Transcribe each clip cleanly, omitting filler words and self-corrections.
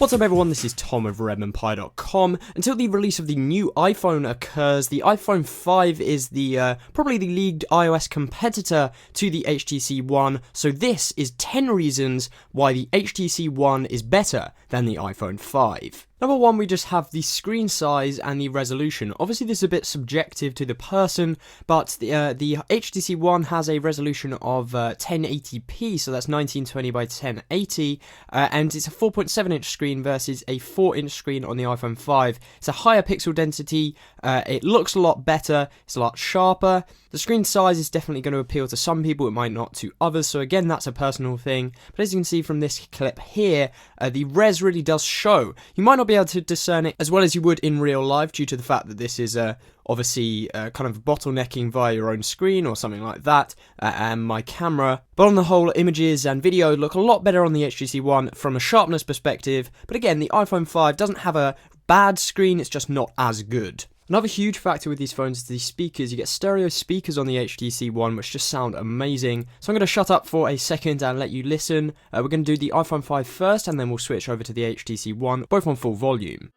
What's up everyone, this is Tom of RedmanPie.com. Until the release of the new iPhone occurs, the iPhone 5 is the probably the leagued iOS competitor to the HTC One, so this is 10 reasons why the HTC One is better than the iPhone 5. Number 1, we just have the screen size and the resolution. Obviously this is a bit subjective to the person, but the HTC One has a resolution of 1080p, so that's 1920 by 1080, and it's a 4.7 inch screen versus a 4-inch screen on the iPhone 5. It's a higher pixel density, it looks a lot better, it's a lot sharper. The screen size is definitely going to appeal to some people, it might not to others, so again that's a personal thing. But as you can see from this clip here, the res really does show. You might not be able to discern it as well as you would in real life due to the fact that this is obviously kind of bottlenecking via your own screen or something like that, and my camera. But on the whole, images and video look a lot better on the HTC One from a sharpness perspective, but again, the iPhone 5 doesn't have a bad screen, it's just not as good. Another huge factor with these phones is the speakers. You get stereo speakers on the HTC One, which just sound amazing. So I'm going to shut up for a second and let you listen. We're going to do the iPhone 5 first, and then we'll switch over to the HTC One, both on full volume.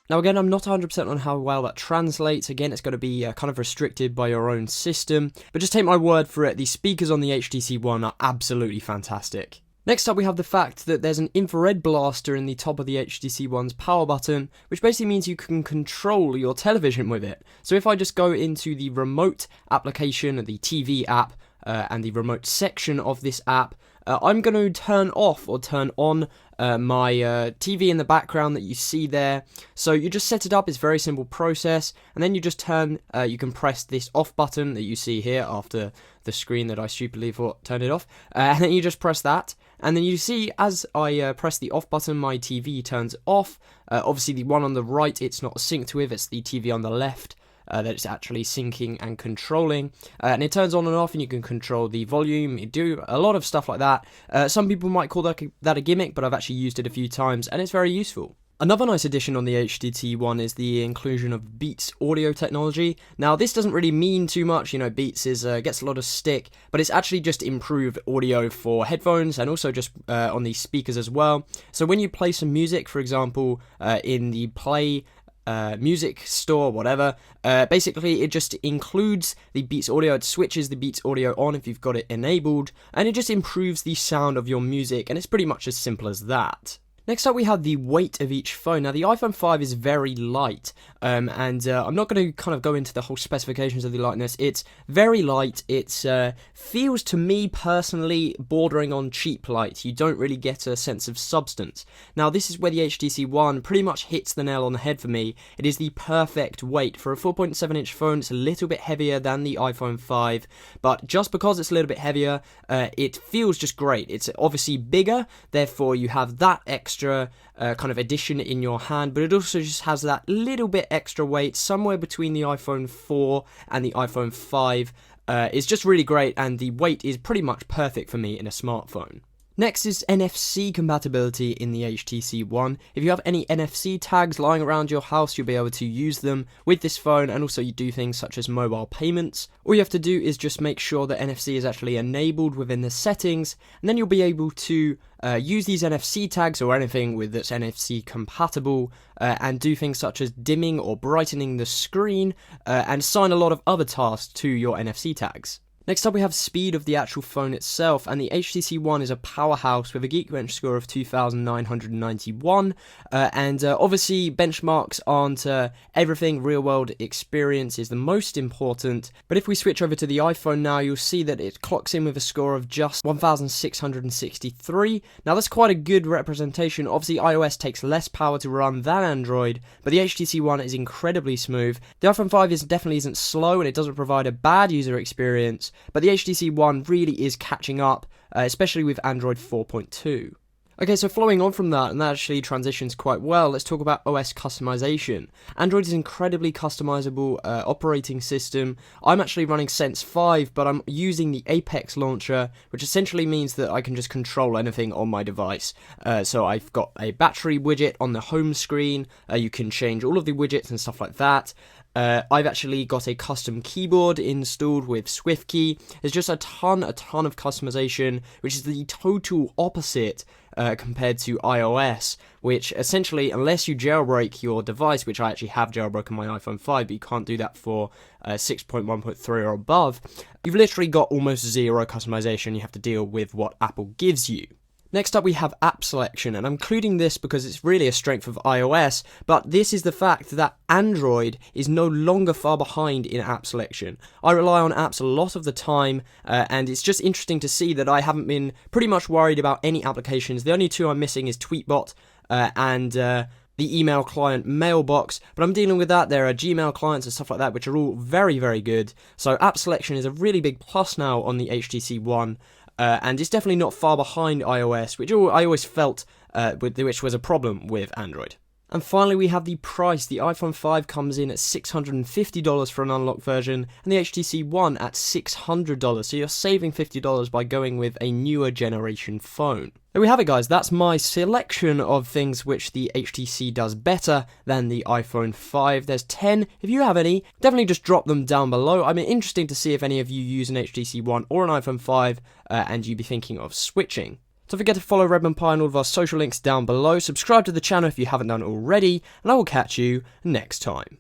Now again, I'm not 100% on how well that translates. Again, it's going to be kind of restricted by your own system. But just take my word for it, the speakers on the HTC One are absolutely fantastic. Next up, we have the fact that there's an infrared blaster in the top of the HTC One's power button, which basically means you can control your television with it. So if I just go into the remote application, the TV app, and the remote section of this app, I'm going to turn off or turn on my TV in the background that you see there. So you just set it up, it's a very simple process, and then you just you can press this off button that you see here after the screen that I stupidly thought turned it off, and then you just press that, and then you see as I press the off button, my TV turns off. Obviously the one on the right it's not synced with, it's the TV on the left that it's actually syncing and controlling, and it turns on and off, and you can control the volume. You do a lot of stuff like that. Some people might call that a gimmick, but I've actually used it a few times and it's very useful. Another nice addition on the HTC One is the inclusion of Beats audio technology. Now this doesn't really mean too much, you know, Beats gets a lot of stick, but it's actually just improved audio for headphones and also just on the speakers as well. So when you play some music, for example, in the Play music store, whatever, basically it just includes the Beats audio, it switches the Beats audio on if you've got it enabled, and it just improves the sound of your music, and it's pretty much as simple as that. Next up, we have the weight of each phone. Now, the iPhone 5 is very light, and I'm not going to kind of go into the whole specifications of the lightness. It's very light. It feels to me personally bordering on cheap light. You don't really get a sense of substance. Now, this is where the HTC One pretty much hits the nail on the head for me. It is the perfect weight. For a 4.7-inch phone, it's a little bit heavier than the iPhone 5, but just because it's a little bit heavier, it feels just great. It's obviously bigger, therefore you have that extra kind of addition in your hand, but it also just has that little bit extra weight somewhere between the iPhone 4 and the iPhone 5. It's just really great, and the weight is pretty much perfect for me in a smartphone. Next is NFC compatibility in the HTC One. If you have any NFC tags lying around your house, you'll be able to use them with this phone, and also you do things such as mobile payments. All you have to do is just make sure that NFC is actually enabled within the settings, and then you'll be able to use these NFC tags or anything that's NFC compatible and do things such as dimming or brightening the screen and assign a lot of other tasks to your NFC tags. Next up we have speed of the actual phone itself, and the HTC One is a powerhouse with a Geekbench score of 2,991, and obviously benchmarks aren't everything. Real world experience is the most important, but if we switch over to the iPhone now, you'll see that it clocks in with a score of just 1,663. Now that's quite a good representation. Obviously iOS takes less power to run than Android, but the HTC One is incredibly smooth. The iPhone 5 definitely isn't slow, and it doesn't provide a bad user experience, but the HTC One really is catching up, especially with Android 4.2. Okay, so following on from that, and that actually transitions quite well, let's talk about OS customization. Android is an incredibly customizable operating system. I'm actually running Sense 5, but I'm using the Apex launcher, which essentially means that I can just control anything on my device. So I've got a battery widget on the home screen, you can change all of the widgets and stuff like that. I've actually got a custom keyboard installed with SwiftKey. There's just a ton of customization, which is the total opposite compared to iOS, which essentially, unless you jailbreak your device, which I actually have jailbroken my iPhone 5, but you can't do that for 6.1.3 or above, you've literally got almost zero customization. You have to deal with what Apple gives you. Next up we have app selection, and I'm including this because it's really a strength of iOS, but this is the fact that Android is no longer far behind in app selection. I rely on apps a lot of the time, and it's just interesting to see that I haven't been pretty much worried about any applications. The only two I'm missing is Tweetbot and the email client Mailbox, but I'm dealing with that. There are Gmail clients and stuff like that, which are all very, very good. So app selection is a really big plus now on the HTC One. And it's definitely not far behind iOS, which I always felt which was a problem with Android. And finally we have the price. The iPhone 5 comes in at $650 for an unlocked version, and the HTC One at $600, so you're saving $50 by going with a newer generation phone. There we have it, guys. That's my selection of things which the HTC does better than the iPhone 5. There's 10. If you have any, definitely just drop them down below. I mean, interesting to see if any of you use an HTC One or an iPhone 5 and you'd be thinking of switching. Don't forget to follow Redmond Pie and all of our social links down below. Subscribe to the channel if you haven't done already, and I will catch you next time.